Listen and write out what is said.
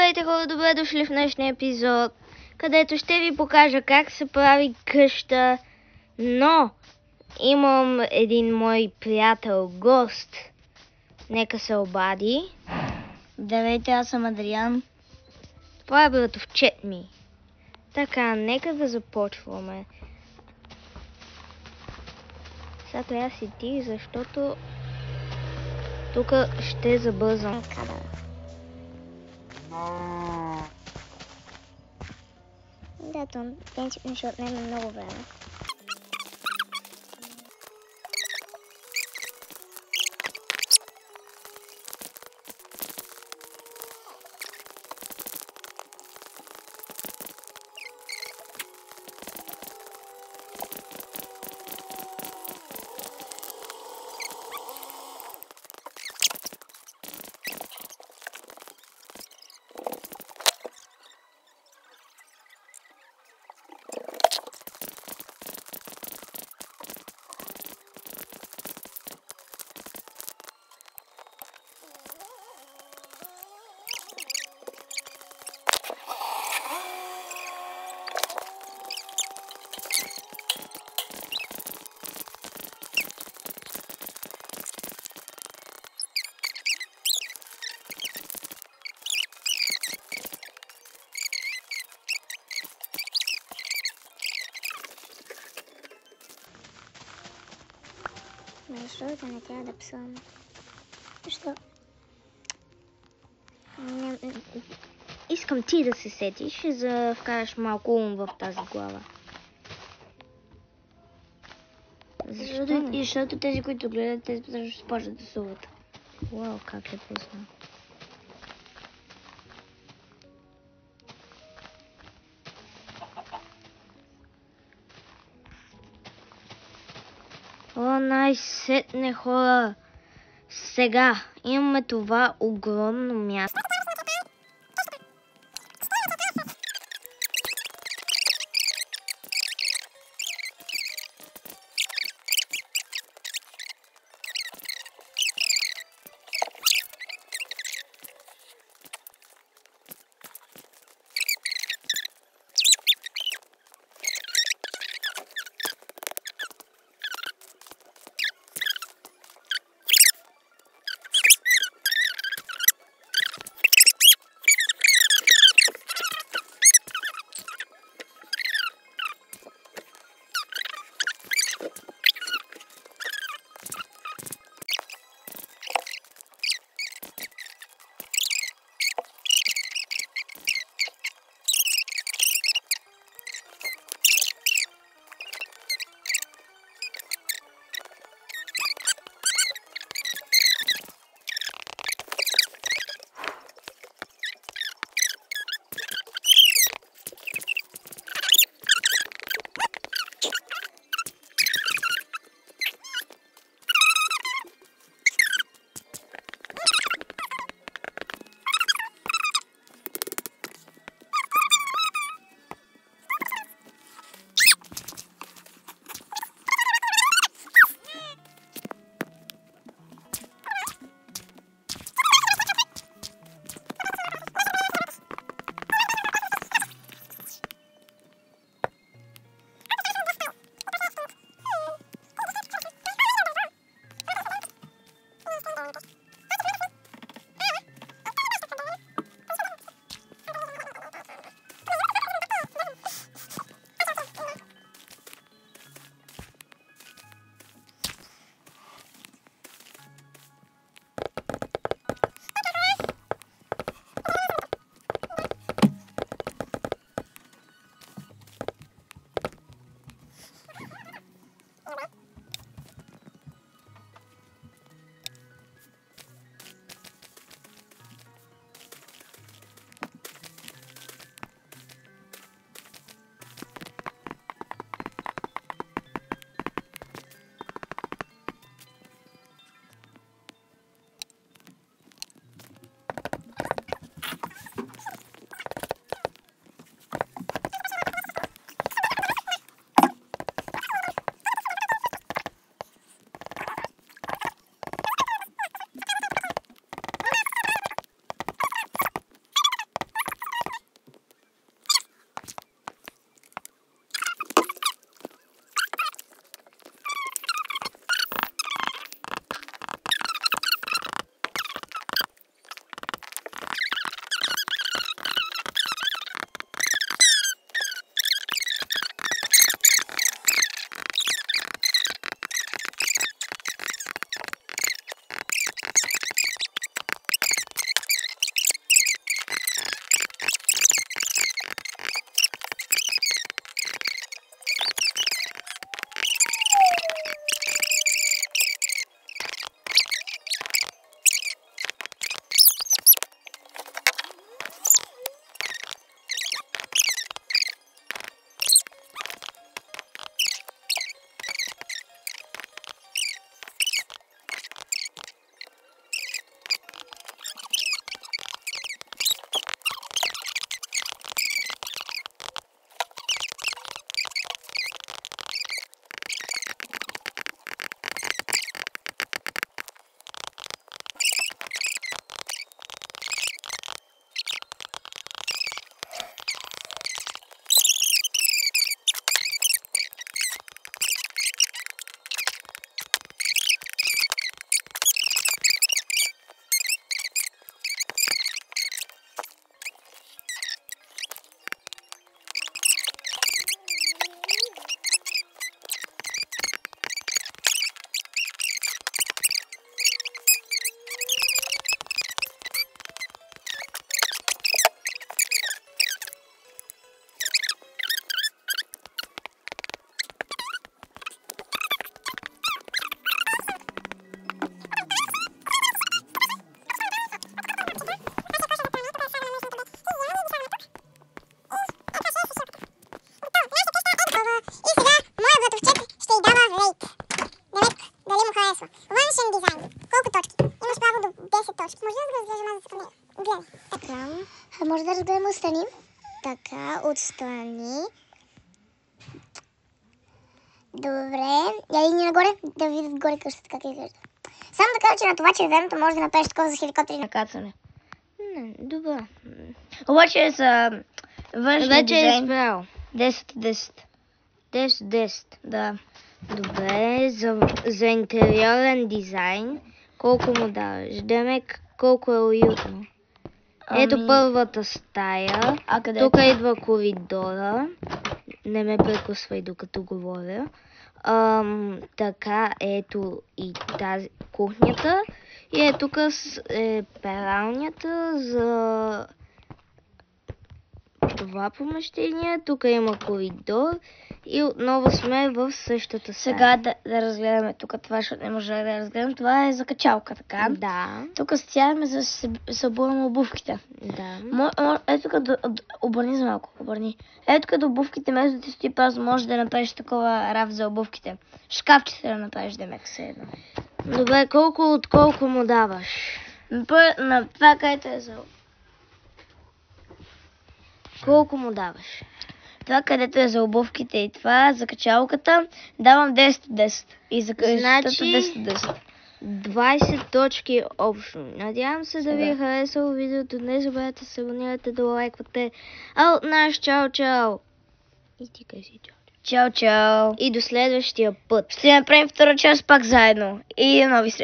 Здравейте хора, добре дошли в днешния епизод, където ще ви покажа как се прави къща, но имам един мой приятел, гост. Нека се обади. Здравейте, аз съм Адриан. Това е братовчет ми. Така, нека да започваме. Сега трябва да си ти, защото тук ще забързам. Да, то принципно ще отнеме много време. Между другото не трябва да псувам. Защо? Искам ти да се сетиш, за да вкараш малко ум в тази глава. Защо? И защото тези, които гледат, те ще започнат да суват. Уау, как е пуснал. О, най-сетне хора! Сега имаме това огромно място. Така. Може да разгледаме отстрани. Така, отстрани. Добре. Я и ни нагоре, да видят горе къщата как изглежда. Само да кажа, че на това червеното може да направиш такова за хеликоптери на кацане. Не, добре. Обаче за външния Вече е дизайн спрял. 10/10. 10. Да. Добре, за интериорен дизайн, колко му даваш? Демек, колко е уютно. Ето първата стая. А къде? Тук идва коридора. Не ме прекъсвай докато говоря. Така, ето и тази кухнята. И е тук е пералнята за това помещение. Тук има коридор. И отново сме в същата стая. Сега да разгледаме тук това, защото не може да разгледам. Това е за качалка, така? Да. Тук стягаме за да се обуваме обувките. Да. Ето тук обърни за малко, обърни. Ето тук до обувките, вместо да ти стои празно, може да направиш такова раф за обувките. Шкафчета да направиш, демек се едно. Добре, колко му даваш? На това, където е за... Колко му даваш? Това, където е за обувките и това, за качалката, давам 10/10. И за къщата Значи 10/10. 20 точки общо. Надявам се да ви е Сега. харесало видеото. Не забравяйте да се абонирате, да лайквате. А от нас, чао! И ти кажи чао. Чао! И до следващия път. Ще направим втора част пак заедно. И нови срещи.